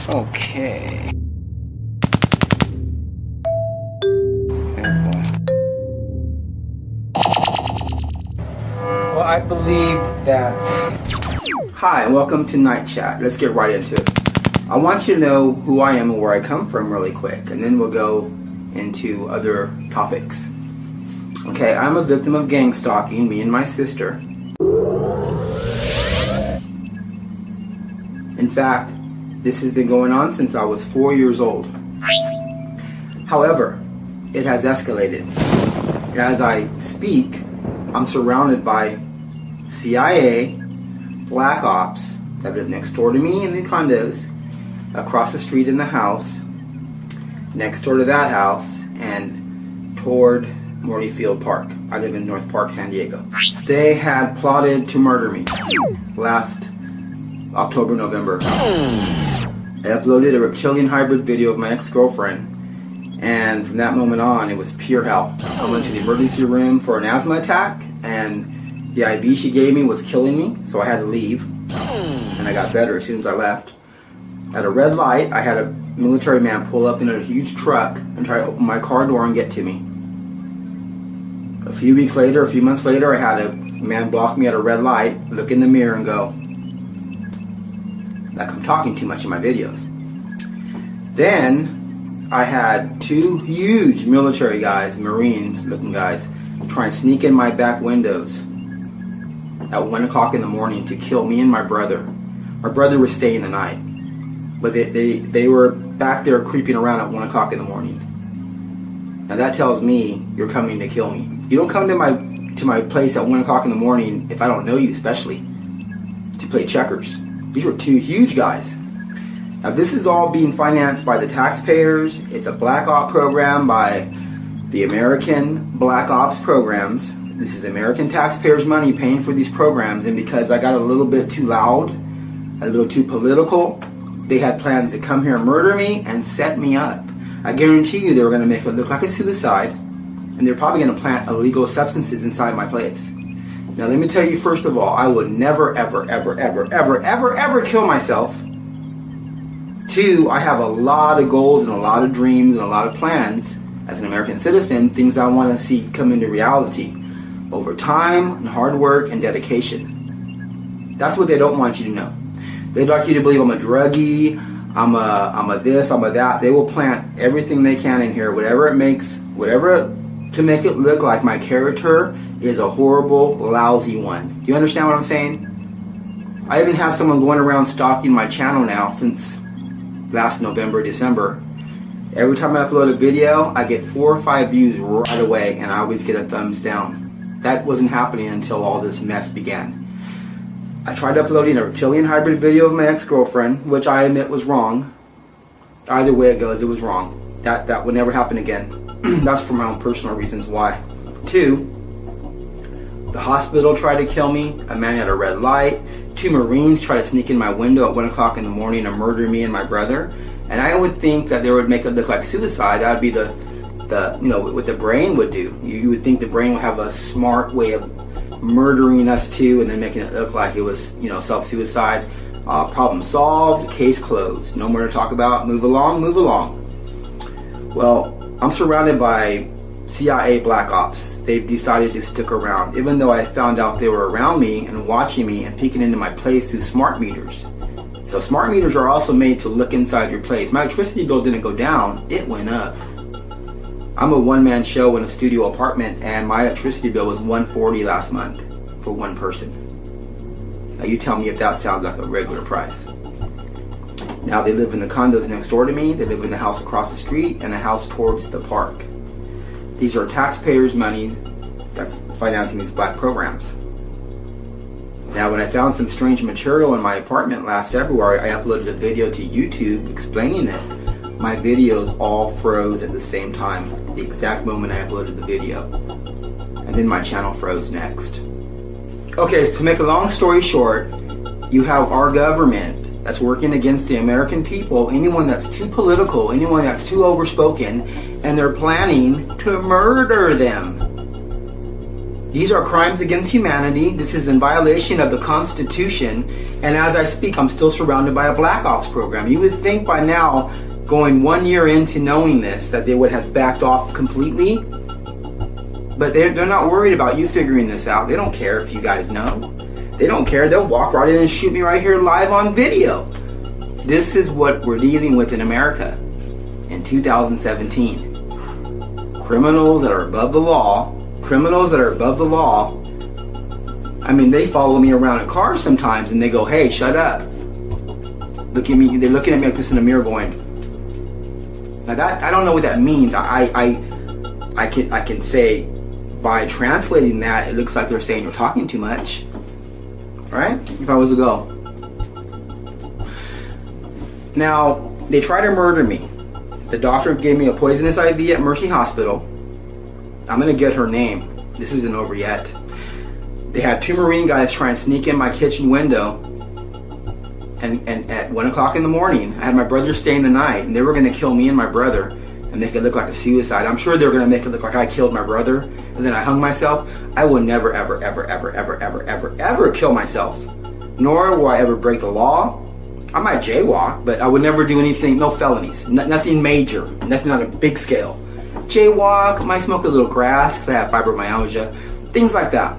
Okay. Well, I believed that... Hi, and welcome to Night Chat. Let's get right into it. I want you to know who I am and where I come from really quick, and then we'll go into other topics. Okay, I'm a victim of gang stalking, me and my sister. In fact, this has been going on since I was 4 years old. However, it has escalated. As I speak, I'm surrounded by CIA, black ops that live next door to me in the condos, across the street in the house, next door to that house, and toward Mortyfield Park. I live in North Park, San Diego. They had plotted to murder me last October, November. I uploaded a reptilian hybrid video of my ex-girlfriend, and from that moment on, it was pure hell. I went to the emergency room for an asthma attack, and the IV she gave me was killing me, so I had to leave, and I got better as soon as I left. At a red light, I had a military man pull up in a huge truck and try to open my car door and get to me. A few weeks later, a few months later, I had a man block me at a red light, look in the mirror and go, like I'm talking too much in my videos. Then I had two huge military guys, Marines looking guys, try and sneak in my back windows at 1 o'clock in the morning to kill me and my brother. My brother was staying the night, but they were back there creeping around at 1 o'clock in the morning. Now that tells me you're coming to kill me. You don't come to my place at 1 o'clock in the morning, if I don't know you especially, to play checkers. These were two huge guys. Now this is all being financed by the taxpayers. It's a black ops program by the American black ops programs. This is American taxpayers' money paying for these programs, and because I got a little bit too loud, a little too political, they had plans to come here and murder me and set me up. I guarantee you they were going to make it look like a suicide, and they're probably going to plant illegal substances inside my place. Now let me tell you, first of all, I would never, ever, ever, ever, ever, ever, ever kill myself. Two, I have a lot of goals and a lot of dreams and a lot of plans as an American citizen, things I want to see come into reality over time and hard work and dedication. That's what they don't want you to know. They'd like you to believe I'm a druggie, I'm a this, I'm a that. They will plant everything they can in here, whatever to make it look like my character is a horrible, lousy one. Do you understand what I'm saying? I even have someone going around stalking my channel now since last November, December. Every time I upload a video, I get 4 or 5 views right away, and I always get a thumbs down. That wasn't happening until all this mess began. I tried uploading a reptilian hybrid video of my ex-girlfriend, which I admit was wrong. Either way it goes, it was wrong. That would never happen again. That's for my own personal reasons why. 2, the hospital tried to kill me. A man at a red light. 2 Marines tried to sneak in my window at 1 o'clock in the morning and murder me and my brother. And I would think that they would make it look like suicide. That would be the what the brain would do. You would think the brain would have a smart way of murdering us too, and then making it look like it was, self-suicide. Problem solved, case closed. No more to talk about. Move along, move along. Well, I'm surrounded by CIA black ops. They've decided to stick around, even though I found out they were around me and watching me and peeking into my place through smart meters. So smart meters are also made to look inside your place. My electricity bill didn't go down, it went up. I'm a one-man show in a studio apartment, and my electricity bill was $140 last month for one person. Now you tell me if that sounds like a regular price. Now they live in the condos next door to me, they live in the house across the street, and a house towards the park. These are taxpayers' money that's financing these black programs. Now when I found some strange material in my apartment last February, I uploaded a video to YouTube explaining it. My videos all froze at the same time, the exact moment I uploaded the video. And then my channel froze next. Okay, so to make a long story short, you have our government that's working against the American people, anyone that's too political, anyone that's too overspoken, and they're planning to murder them. These are crimes against humanity. This is in violation of the Constitution. And as I speak, I'm still surrounded by a Black Ops program. You would think by now, going 1 year into knowing this, that they would have backed off completely. But they're not worried about you figuring this out. They don't care if you guys know. They don't care. They'll walk right in and shoot me right here live on video. This is what we're dealing with in America in 2017. Criminals that are above the law. Criminals that are above the law. I mean, they follow me around in cars sometimes and they go, hey, shut up. Look at me. They're looking at me like this in the mirror going. Now that, I don't know what that means. I can say by translating that, it looks like they're saying you're talking too much. Right? If I was to go. Now, they tried to murder me. The doctor gave me a poisonous IV at Mercy Hospital. I'm going to get her name. This isn't over yet. They had 2 Marine guys try and sneak in my kitchen window. And at 1 o'clock in the morning, I had my brother staying the night. And they were going to kill me and my brother and make it look like a suicide. I'm sure they were going to make it look like I killed my brother. And then I hung myself. I will never, ever, ever, ever, ever, ever, ever, ever kill myself. Nor will I ever break the law. I might jaywalk, but I would never do anything, no felonies. Nothing major. Nothing on a big scale. Jaywalk, might smoke a little grass because I have fibromyalgia, things like that.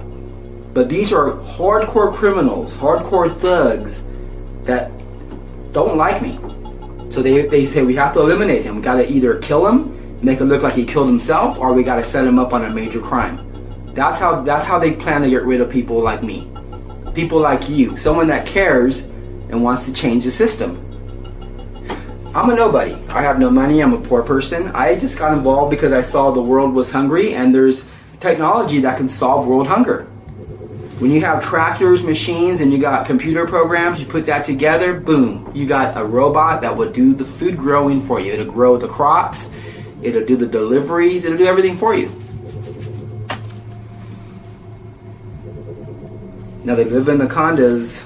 But these are hardcore criminals, hardcore thugs that don't like me. So they say we have to eliminate him. We got to either kill him, make it look like he killed himself, or we got to set him up on a major crime. That's how they plan to get rid of people like me. People like you, someone that cares and wants to change the system. I'm a nobody. I have no money. I'm a poor person. I just got involved because I saw the world was hungry and there's technology that can solve world hunger. When you have tractors, machines, and you got computer programs, you put that together, boom, you got a robot that will do the food growing for you. It'll grow the crops, it'll do the deliveries, it'll do everything for you. Now they live in the condos.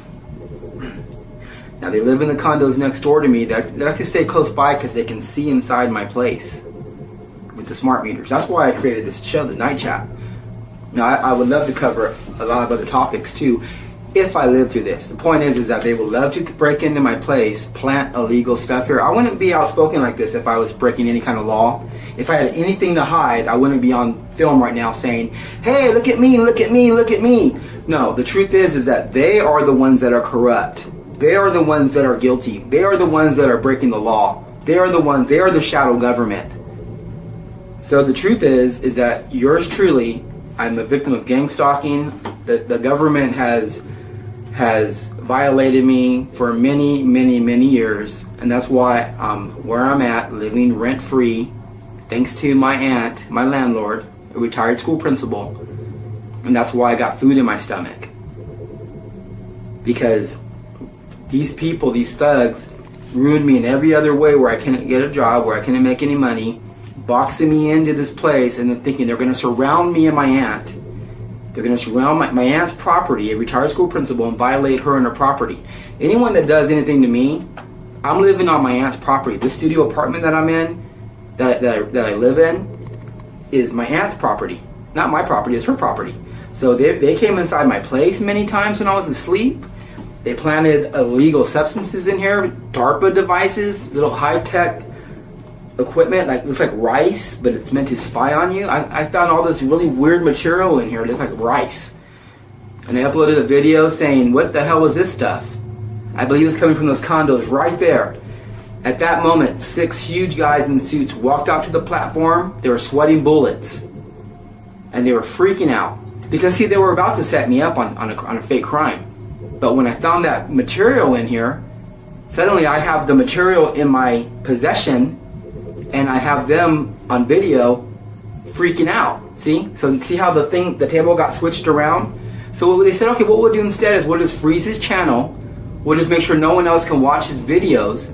Now they live in the condos next door to me that I can stay close by because they can see inside my place with the smart meters. That's why I created this show, the Night Chat. Now I would love to cover a lot of other topics too if I live through this. The point is that they would love to break into my place, plant illegal stuff here. I wouldn't be outspoken like this if I was breaking any kind of law. If I had anything to hide, I wouldn't be on film right now saying, hey, look at me, look at me, look at me. No, the truth is that they are the ones that are corrupt. They are the ones that are guilty. They are the ones that are breaking the law. They are the shadow government. So the truth is that yours truly, I'm a victim of gang stalking. The government has violated me for many, many, many years. And that's why I'm where I'm at, living rent-free, thanks to my aunt, my landlord, a retired school principal. And that's why I got food in my stomach. Because these people, these thugs, ruined me in every other way where I couldn't get a job, where I couldn't make any money, boxing me into this place and then thinking they're going to surround me and my aunt. They're going to surround my aunt's property, a retired school principal, and violate her and her property. Anyone that does anything to me, I'm living on my aunt's property. This studio apartment that I'm in, that I live in, is my aunt's property. Not my property, it's her property. So they came inside my place many times when I was asleep. They planted illegal substances in here, DARPA devices, little high-tech equipment, like looks like rice, but it's meant to spy on you. I found all this really weird material in here. It looks like rice. And they uploaded a video saying, what the hell was this stuff? I believe it's coming from those condos right there. At that moment, 6 huge guys in suits walked out to the platform. They were sweating bullets. And they were freaking out. Because, see, they were about to set me up on a fake crime. But when I found that material in here, suddenly I have the material in my possession and I have them on video freaking out. See? So see how the table got switched around? So they said, okay, what we'll do instead is we'll just freeze his channel. We'll just make sure no one else can watch his videos.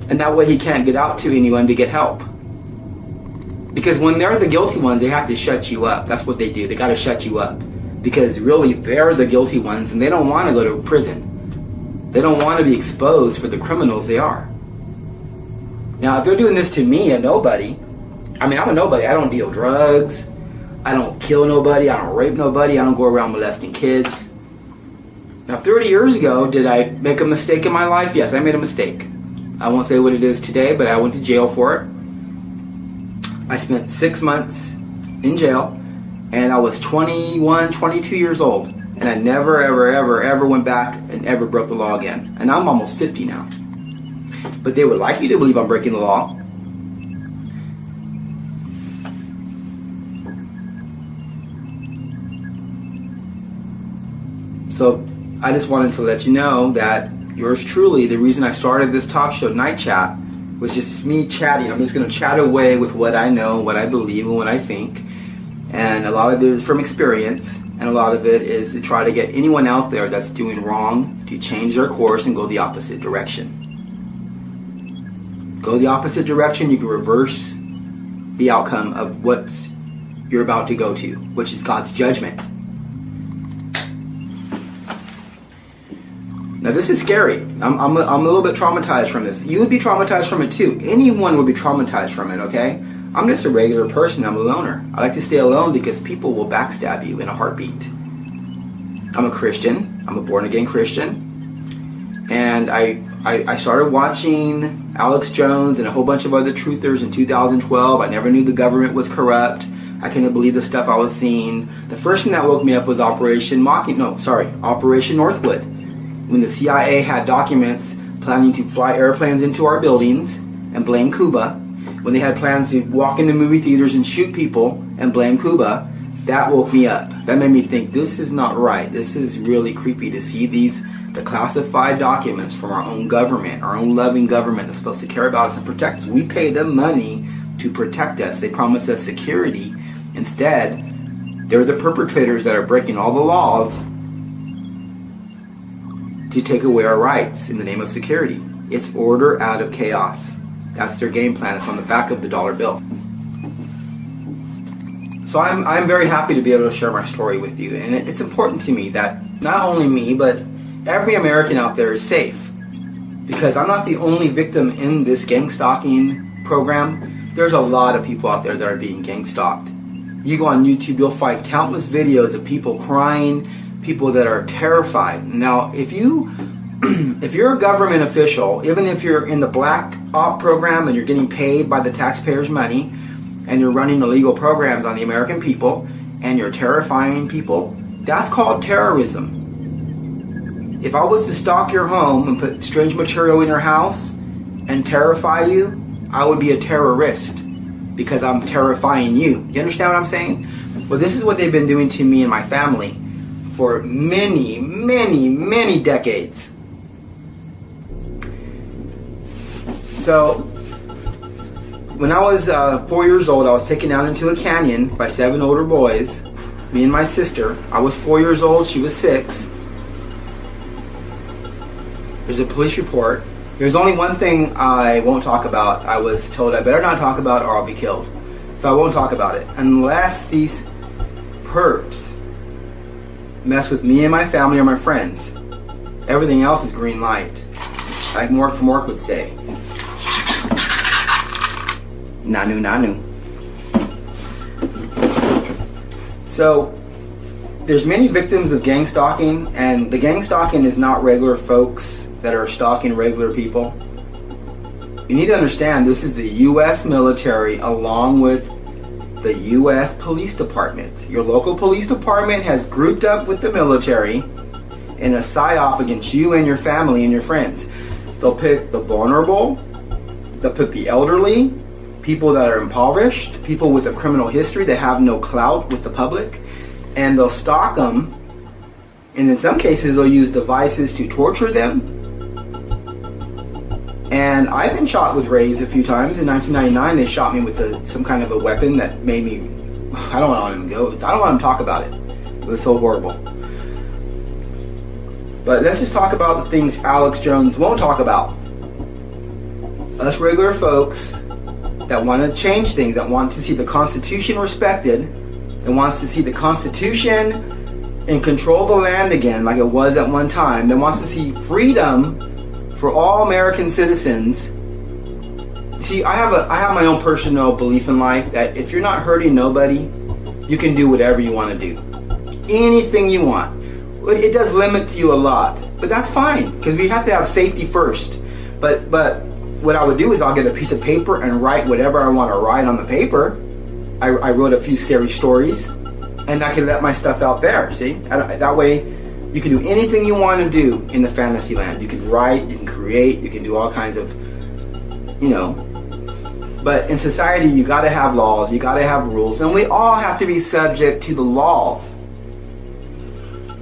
And that way he can't get out to anyone to get help. Because when they're the guilty ones, they have to shut you up. That's what they do. They got to shut you up. Because really, they're the guilty ones, and they don't want to go to prison. They don't want to be exposed for the criminals they are. Now, if they're doing this to me, a nobody, I mean, I'm a nobody. I don't deal drugs. I don't kill nobody. I don't rape nobody. I don't go around molesting kids. Now, 30 years ago, did I make a mistake in my life? Yes, I made a mistake. I won't say what it is today, but I went to jail for it. I spent 6 months in jail, and I was 21, 22 years old. And I never, ever, ever, ever went back and ever broke the law again. And I'm almost 50 now. But they would like you to believe I'm breaking the law. So I just wanted to let you know that yours truly, the reason I started this talk show, Night Chat, was just me chatting. I'm just going to chat away with what I know, what I believe, and what I think. And a lot of it is from experience, and a lot of it is to try to get anyone out there that's doing wrong to change their course and go the opposite direction. Go the opposite direction, you can reverse the outcome of what you're about to go to, which is God's judgment. Now this is scary. I'm a little bit traumatized from this. You would be traumatized from it too. Anyone would be traumatized from it, okay? I'm just a regular person. I'm a loner. I like to stay alone because people will backstab you in a heartbeat. I'm a Christian. I'm a born-again Christian. And I started watching Alex Jones and a whole bunch of other truthers in 2012. I never knew the government was corrupt. I couldn't believe the stuff I was seeing. The first thing that woke me up was Operation Northwood. When the CIA had documents planning to fly airplanes into our buildings and blame Cuba. When they had plans to walk into movie theaters and shoot people and blame Cuba, that woke me up. That made me think, this is not right. This is really creepy to see the classified documents from our own government, our own loving government that's supposed to care about us and protect us. We pay them money to protect us. They promise us security. Instead, they're the perpetrators that are breaking all the laws to take away our rights in the name of security. It's order out of chaos. That's their game plan. It's on the back of the dollar bill. So I'm very happy to be able to share my story with you. And it's important to me that not only me, but every American out there is safe. Because I'm not the only victim in this gang stalking program. There's a lot of people out there that are being gang stalked. You go on YouTube, you'll find countless videos of people crying, people that are terrified. Now, if you're a government official, even if you're in the black op program and you're getting paid by the taxpayers' money and you're running illegal programs on the American people and you're terrifying people, that's called terrorism. If I was to stalk your home and put strange material in your house and terrify you, I would be a terrorist because I'm terrifying you. You understand what I'm saying? Well, this is what they've been doing to me and my family for many, many, many decades. So, when I was 4 years old, I was taken out into a canyon by 7 older boys, me and my sister. I was 4 years old, she was 6. There's a police report. There's only one thing I won't talk about. I was told I better not talk about or I'll be killed. So I won't talk about it. Unless these perps mess with me and my family or my friends. Everything else is green light. Like Mork from Mork would say. Nanu nanu. So, there's many victims of gang stalking, and the gang stalking is not regular folks that are stalking regular people. You need to understand this is the U.S. military along with the U.S. Police Department. Your local police department has grouped up with the military in a psyop against you and your family and your friends. They'll pick the vulnerable, they'll pick the elderly, people that are impoverished, people with a criminal history that have no clout with the public, and they'll stalk them, and in some cases they'll use devices to torture them. And I've been shot with rays a few times. In 1999 they shot me with some kind of a weapon that made me, I don't want to talk about it. It was so horrible. But let's just talk about the things Alex Jones won't talk about. Us regular folks that want to change things, that want to see the Constitution respected, that wants to see the Constitution and control the land again like it was at one time, that wants to see freedom for all American citizens. See, I have my own personal belief in life that if you're not hurting nobody, you can do whatever you want to do. Anything you want. It does limit you a lot, but that's fine because we have to have safety first. But what I would do is I'll get a piece of paper and write whatever I want to write on the paper. I wrote a few scary stories, and I can let my stuff out there. See, that way you can do anything you want to do in the fantasy land. You can write, you can create, you can do all kinds of, you know. But in society, you got to have laws, you got to have rules, and we all have to be subject to the laws.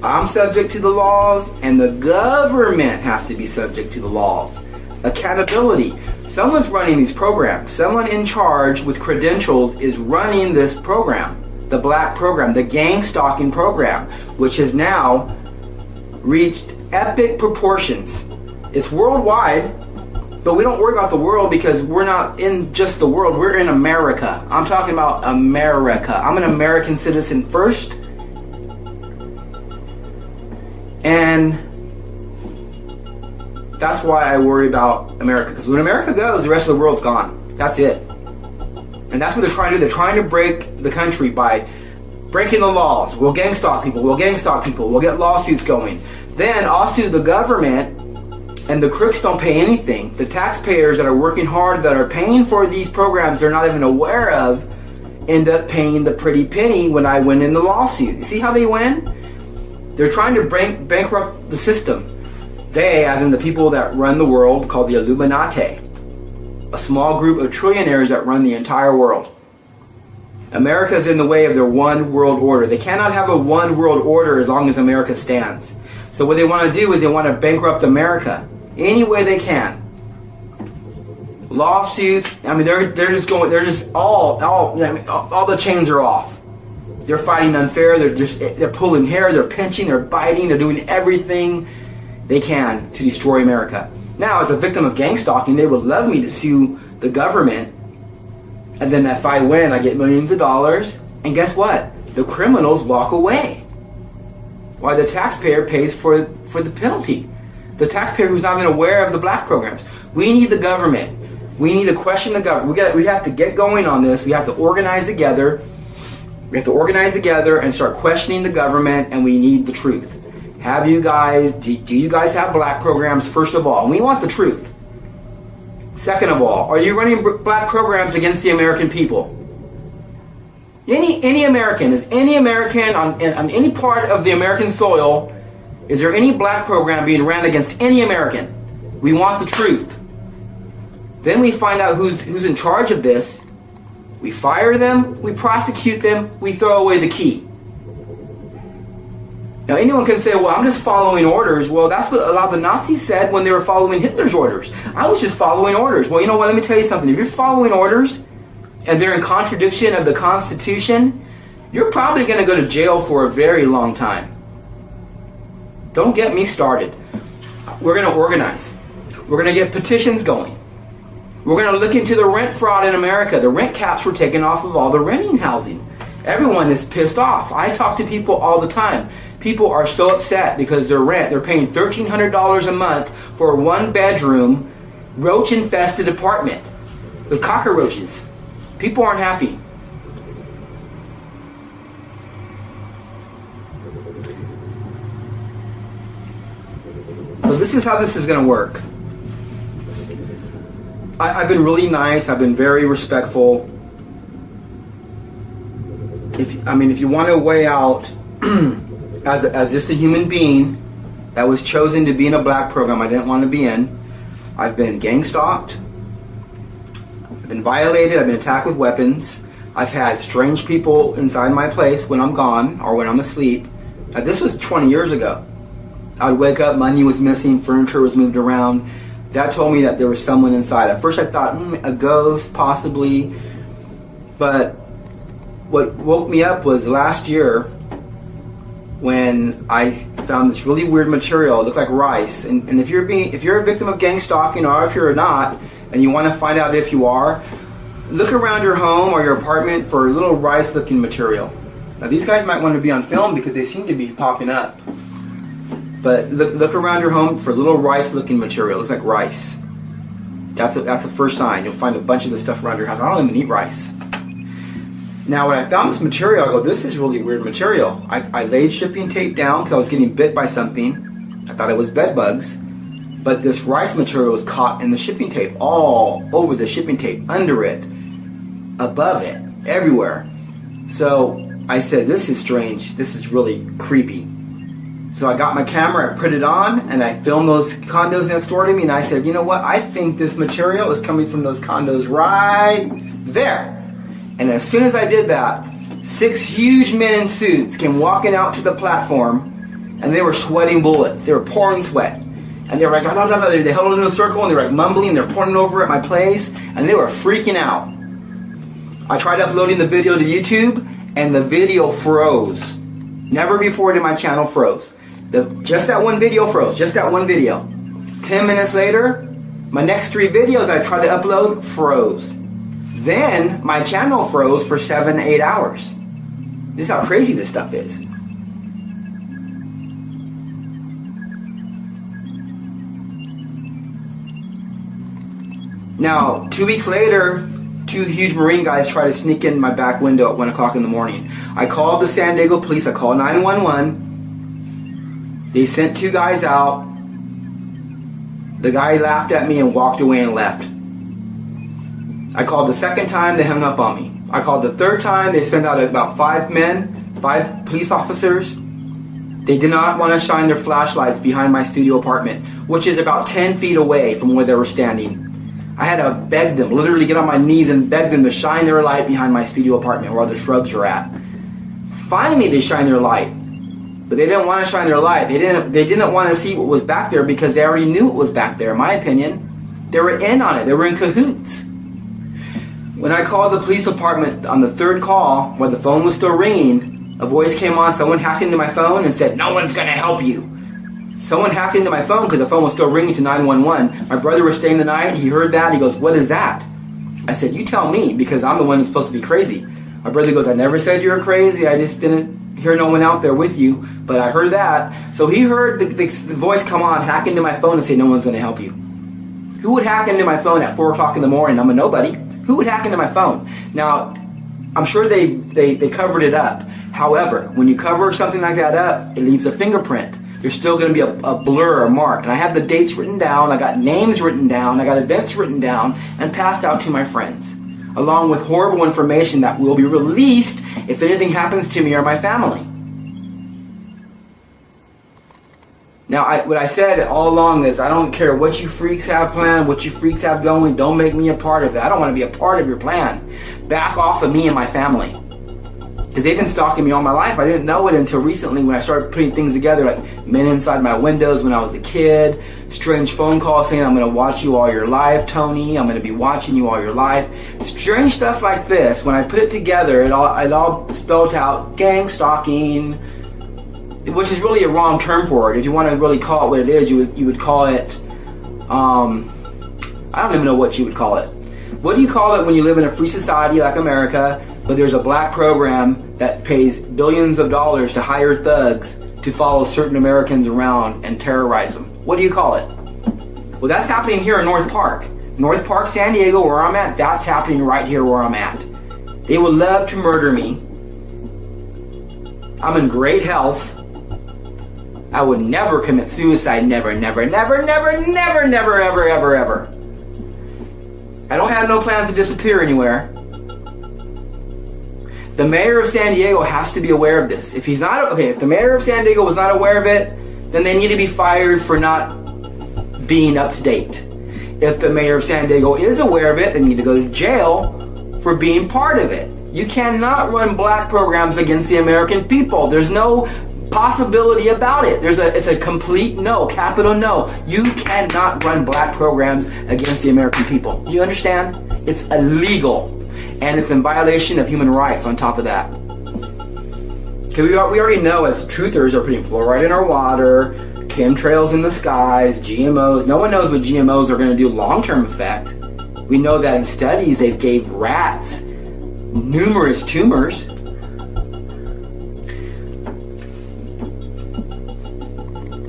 I'm subject to the laws, and the government has to be subject to the laws. Accountability. Someone's running these programs. Someone in charge with credentials is running this program. The black program, the gang stalking program, which has now reached epic proportions. It's worldwide, but we don't worry about the world because we're not in just the world. We're in America. I'm talking about America. I'm an American citizen first. And that's why I worry about America. Because when America goes, the rest of the world's gone. That's it. And that's what they're trying to do. They're trying to break the country by breaking the laws. We'll gang stalk people. We'll gang stalk people. We'll get lawsuits going. Then I'll sue the government, and the crooks don't pay anything. The taxpayers that are working hard, that are paying for these programs they're not even aware of, end up paying the pretty penny when I win in the lawsuit. You see how they win? They're trying to bankrupt the system. They, as in the people that run the world, called the Illuminati. A small group of trillionaires that run the entire world. America is in the way of their one world order. They cannot have a one world order as long as America stands. So what they want to do is they want to bankrupt America any way they can. Lawsuits. I mean, they're just all the chains are off. They're fighting unfair. They're pulling hair. They're pinching. They're biting. They're doing everything they can to destroy America. Now, as a victim of gang stalking, they would love me to sue the government, and then if I win, I get millions of dollars. And guess what? The criminals walk away. Why? The taxpayer pays for the penalty. The taxpayer who's not even aware of the black programs. We need the government. We need to question the government. We have to get going on this. We have to organize together. We have to organize together and start questioning the government, and we need the truth. Do you guys have black programs, first of all? And we want the truth. Second of all, are you running black programs against the American people? Any American, is any American on any part of the American soil, is there any black program being ran against any American? We want the truth. Then we find out who's in charge of this. We fire them, we prosecute them, we throw away the key. Now anyone can say, well, I'm just following orders. Well, that's what a lot of the Nazis said when they were following Hitler's orders. I was just following orders. Well, you know what, let me tell you something. If you're following orders and they're in contradiction of the Constitution, you're probably going to go to jail for a very long time. Don't get me started. We're going to organize. We're going to get petitions going. We're going to look into the rent fraud in America. The rent caps were taken off of all the renting housing. Everyone is pissed off. I talk to people all the time. People are so upset because their rent, they're paying $1,300 a month for a one-bedroom, roach-infested apartment with cockroaches. People aren't happy. So this is how this is going to work. I've been really nice. I've been very respectful. If you want to weigh out as just a human being that was chosen to be in a black program I didn't want to be in, I've been gang stalked. I've been violated. I've been attacked with weapons. I've had strange people inside my place when I'm gone or when I'm asleep. Now, this was 20 years ago. I would wake up, money was missing, furniture was moved around. That told me that there was someone inside. At first I thought, a ghost, possibly. But what woke me up was last year when I found this really weird material. It looked like rice. And if you're a victim of gang stalking, or if you're not, and you want to find out if you are, look around your home or your apartment for little rice-looking material. Now these guys might want to be on film because they seem to be popping up. But look around your home for little rice-looking material. It looks like rice. That's the first sign. You'll find a bunch of this stuff around your house. I don't even eat rice. Now when I found this material, I go, this is really weird material. I laid shipping tape down because I was getting bit by something. I thought it was bed bugs. But this rice material was caught in the shipping tape, all over the shipping tape, under it, above it, everywhere. So I said, this is strange. This is really creepy. So I got my camera, I put it on, and I filmed those condos next door to me, and I said, you know what? I think this material is coming from those condos right there. And as soon as I did that, 6 huge men in suits came walking out to the platform, and they were sweating bullets. They were pouring sweat. And they were like, they held it in a circle, and they were like mumbling, they're pointing over at my place, and they were freaking out. I tried uploading the video to YouTube, and the video froze. Never before did my channel froze. Just that one video froze, just that one video. 10 minutes later, my next 3 videos I tried to upload froze. Then my channel froze for 7-8 hours. This is how crazy this stuff is. Now, 2 weeks later, 2 huge Marine guys tried to sneak in my back window at 1 o'clock in the morning. I called the San Diego police, I called 911. They sent 2 guys out. The guy laughed at me and walked away and left. I called the second time, they hung up on me. I called the third time, they sent out about 5 men, 5 police officers. They did not want to shine their flashlights behind my studio apartment, which is about 10 feet away from where they were standing. I had to beg them, literally get on my knees and beg them to shine their light behind my studio apartment where the shrubs were at. Finally, they shined their light. But they didn't want to shine their light. They didn't want to see what was back there because they already knew what was back there, in my opinion. They were in on it. They were in cahoots. When I called the police department on the 3rd call, while the phone was still ringing, a voice came on, someone hacked into my phone and said, no one's going to help you. Someone hacked into my phone because the phone was still ringing to 911. My brother was staying the night. He heard that. He goes, what is that? I said, you tell me, because I'm the one who's supposed to be crazy. My brother goes, I never said you were crazy. I just didn't hear no one out there with you. But I heard that. So he heard the voice come on, hack into my phone and say, no one's going to help you. Who would hack into my phone at 4 o'clock in the morning? I'm a nobody. Who would hack into my phone? Now, I'm sure they covered it up. However, when you cover something like that up, it leaves a fingerprint. There's still going to be a blur or a mark. And I have the dates written down, I got names written down, I got events written down, and passed out to my friends, along with horrible information that will be released if anything happens to me or my family. Now, what I said all along is I don't care what you freaks have planned, what you freaks have going, don't make me a part of it. I don't want to be a part of your plan. Back off of me and my family. Because they've been stalking me all my life. I didn't know it until recently when I started putting things together, like men inside my windows when I was a kid, strange phone calls saying, I'm going to watch you all your life, Tony, I'm going to be watching you all your life. Strange stuff like this, when I put it together, it all spelled out gang stalking, which is really a wrong term for it. If you want to really call it what it is, you would call it, I don't even know what you would call it. What do you call it when you live in a free society like America, but there's a black program that pays billions of dollars to hire thugs to follow certain Americans around and terrorize them? What do you call it? Well, that's happening here in North Park. North Park, San Diego, where I'm at, that's happening right here where I'm at. They would love to murder me. I'm in great health. I would never commit suicide, never, never, never, never, never, never, ever, ever, ever. I don't have no plans to disappear anywhere. The mayor of San Diego has to be aware of this. If the mayor of San Diego was not aware of it, then they need to be fired for not being up to date. If the mayor of San Diego is aware of it, they need to go to jail for being part of it. You cannot run black programs against the American people. There's no possibility about it. It's a complete no, capital no. You cannot run black programs against the American people. You understand? It's illegal. And it's in violation of human rights on top of that. Because we already know as truthers are putting fluoride in our water, chemtrails in the skies, GMOs. No one knows what GMOs are going to do long-term effect. We know that in studies they've gave rats numerous tumors.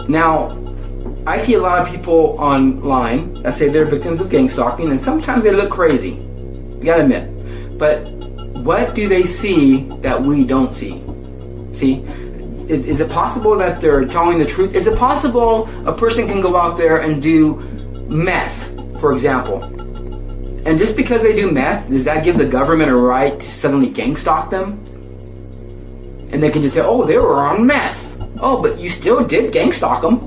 Now, I see a lot of people online that say they're victims of gang stalking, and sometimes they look crazy. You gotta admit. But What do they see that we don't see? See? Is it possible that they're telling the truth? Is it possible a person can go out there and do meth, for example? And just because they do meth, does that give the government a right to suddenly gang stalk them? And they can just say, oh, they were on meth. Oh, but you still did gang stalk them.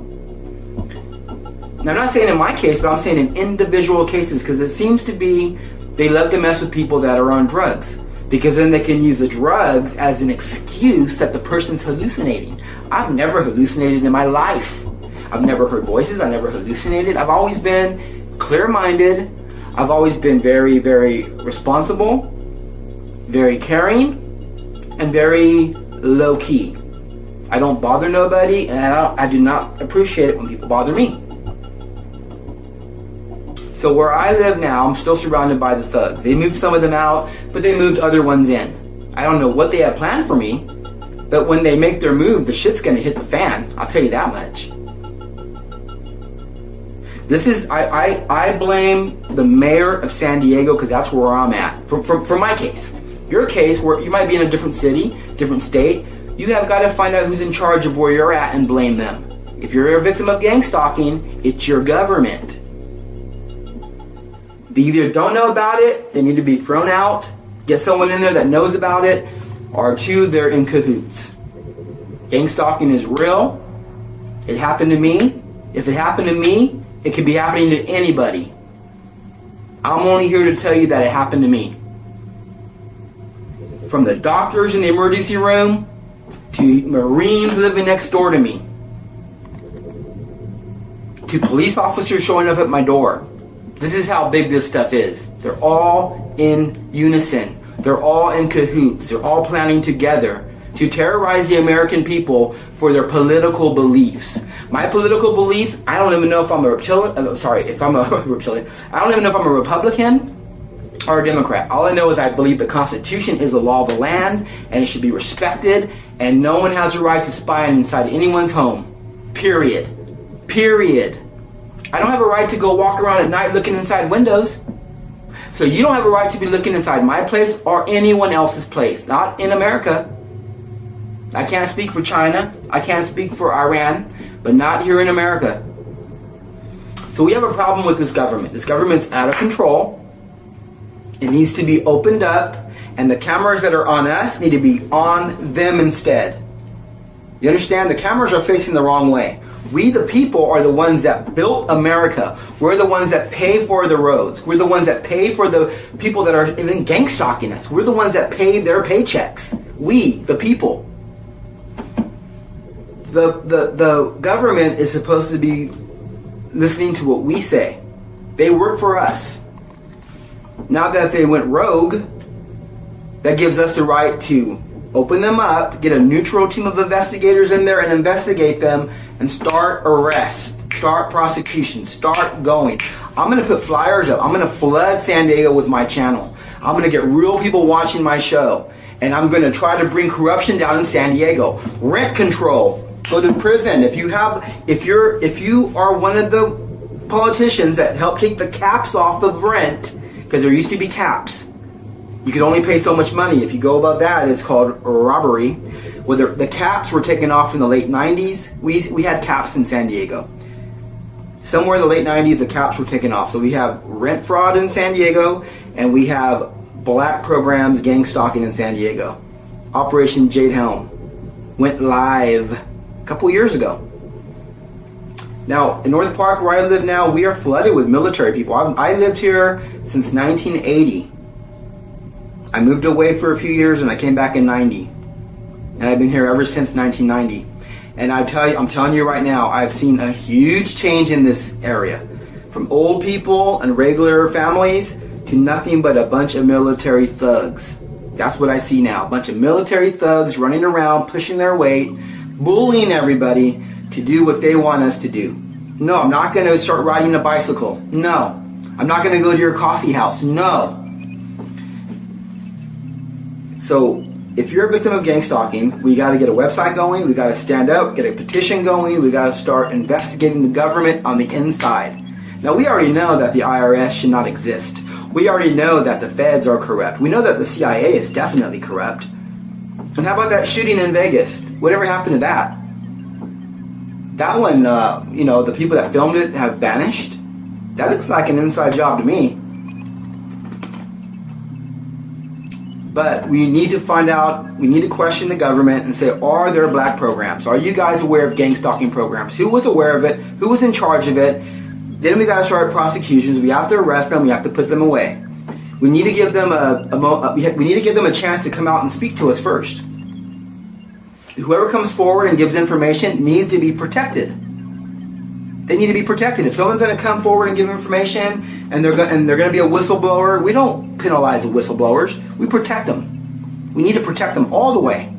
Now, I'm not saying in my case, but I'm saying in individual cases, because it seems to be they love to mess with people that are on drugs, because then they can use the drugs as an excuse that the person's hallucinating. I've never hallucinated in my life. I've never heard voices. I've never hallucinated. I've always been clear-minded. I've always been very, very responsible, very caring, and very low-key. I don't bother nobody, and I do not appreciate it when people bother me. So where I live now, I'm still surrounded by the thugs. They moved some of them out, but they moved other ones in. I don't know what they have planned for me, but when they make their move, the shit's gonna hit the fan. I'll tell you that much. This is, I blame the mayor of San Diego, because that's where I'm at. For my case. Your case, where you might be in a different city, different state, you have got to find out who's in charge of where you're at and blame them. If you're a victim of gang stalking, it's your government. They either don't know about it, they need to be thrown out, get someone in there that knows about it, or two, they're in cahoots. Gang stalking is real. It happened to me. If it happened to me, it could be happening to anybody. I'm only here to tell you that it happened to me. From the doctors in the emergency room to Marines living next door to me, to police officers showing up at my door. This is how big this stuff is. They're all in unison. They're all in cahoots. They're all planning together to terrorize the American people for their political beliefs. My political beliefs, I don't even know if I'm a reptilian. If I'm a reptilian. I don't even know if I'm a Republican or a Democrat. All I know is I believe the Constitution is the law of the land, and it should be respected, and no one has a right to spy inside anyone's home. Period. Period. I don't have a right to go walk around at night looking inside windows. So you don't have a right to be looking inside my place or anyone else's place. Not in America. I can't speak for China. I can't speak for Iran. But not here in America. So we have a problem with this government. This government's out of control. It needs to be opened up. And the cameras that are on us need to be on them instead. You understand? The cameras are facing the wrong way. We, the people, are the ones that built America. We're the ones that pay for the roads. We're the ones that pay for the people that are even gang stalking us. We're the ones that pay their paychecks. We, the people. The government is supposed to be listening to what we say. They work for us. Now that they went rogue, that gives us the right to open them up, get a neutral team of investigators in there and investigate them, and start arrests, start prosecution, start going. I'm going to put flyers up. I'm going to flood San Diego with my channel. I'm going to get real people watching my show. And I'm going to try to bring corruption down in San Diego. Rent control. Go to prison. If you are one of the politicians that help take the caps off of rent, because there used to be caps. You could only pay so much money. If you go above that, it's called robbery. Whether the caps were taken off in the late 90s, we had caps in San Diego. Somewhere in the late 90s, the caps were taken off. So we have rent fraud in San Diego, and we have black programs, gang stalking in San Diego. Operation Jade Helm went live a couple years ago. Now, in North Park, where I live now, we are flooded with military people. I lived here since 1980. I moved away for a few years and I came back in 90. And I've been here ever since 1990. And I'm telling you right now, I've seen a huge change in this area. From old people and regular families to nothing but a bunch of military thugs. That's what I see now. A bunch of military thugs running around, pushing their weight, bullying everybody to do what they want us to do. No, I'm not going to start riding a bicycle. No. I'm not going to go to your coffee house. No. So, if you're a victim of gang stalking, we got to get a website going, we got to stand up, get a petition going, we got to start investigating the government on the inside. Now, we already know that the IRS should not exist. We already know that the feds are corrupt. We know that the CIA is definitely corrupt. And how about that shooting in Vegas? Whatever happened to that? That one, the people that filmed it have vanished. That looks like an inside job to me. But we need to find out, we need to question the government and say, are there black programs? Are you guys aware of gang stalking programs? Who was aware of it? Who was in charge of it? Then we got to start prosecutions. We have to arrest them. We have to put them away. We need to give them we need to give them a chance to come out and speak to us first. Whoever comes forward and gives information needs to be protected. They need to be protected. If someone's going to come forward and give information and they're going to be a whistleblower, we don't penalize the whistleblowers. We protect them. We need to protect them all the way.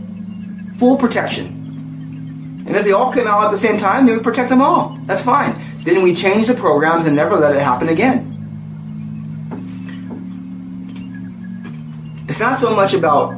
Full protection. And if they all come out at the same time, then we protect them all. That's fine. Then we change the programs and never let it happen again. It's not so much about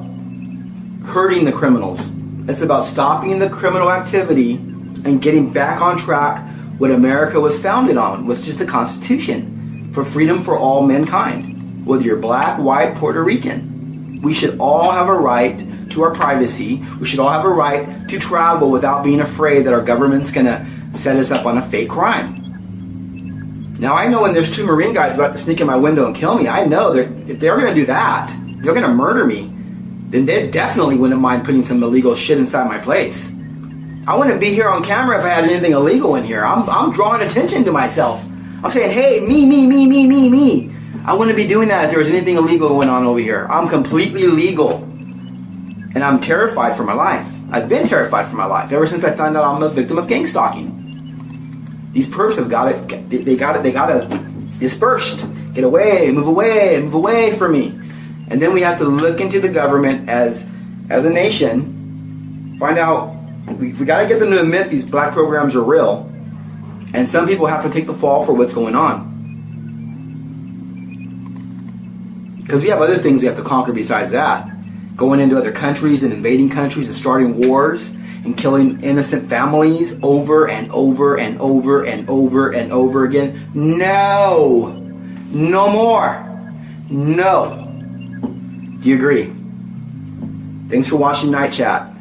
hurting the criminals. It's about stopping the criminal activity and getting back on track what America was founded on, which is the Constitution for freedom for all mankind. Whether you're black, white, Puerto Rican, we should all have a right to our privacy. We should all have a right to travel without being afraid that our government's going to set us up on a fake crime. Now, I know when there's two Marine guys about to sneak in my window and kill me, I know if they're going to do that, they're going to murder me, then they definitely wouldn't mind putting some illegal shit inside my place. I wouldn't be here on camera if I had anything illegal in here. I'm drawing attention to myself. I'm saying, hey, me. I wouldn't be doing that if there was anything illegal going on over here. I'm completely legal. And I'm terrified for my life. I've been terrified for my life ever since I found out I'm a victim of gang stalking. These perps have got it. They got to dispersed. Get away, move away from me. And then we have to look into the government as a nation, find out, we got to get them to admit these black programs are real. And some people have to take the fall for what's going on. Because we have other things we have to conquer besides that. Going into other countries and invading countries and starting wars and killing innocent families over and over and over and over and over again. No! No more! No! Do you agree? Thanks for watching Night Chat.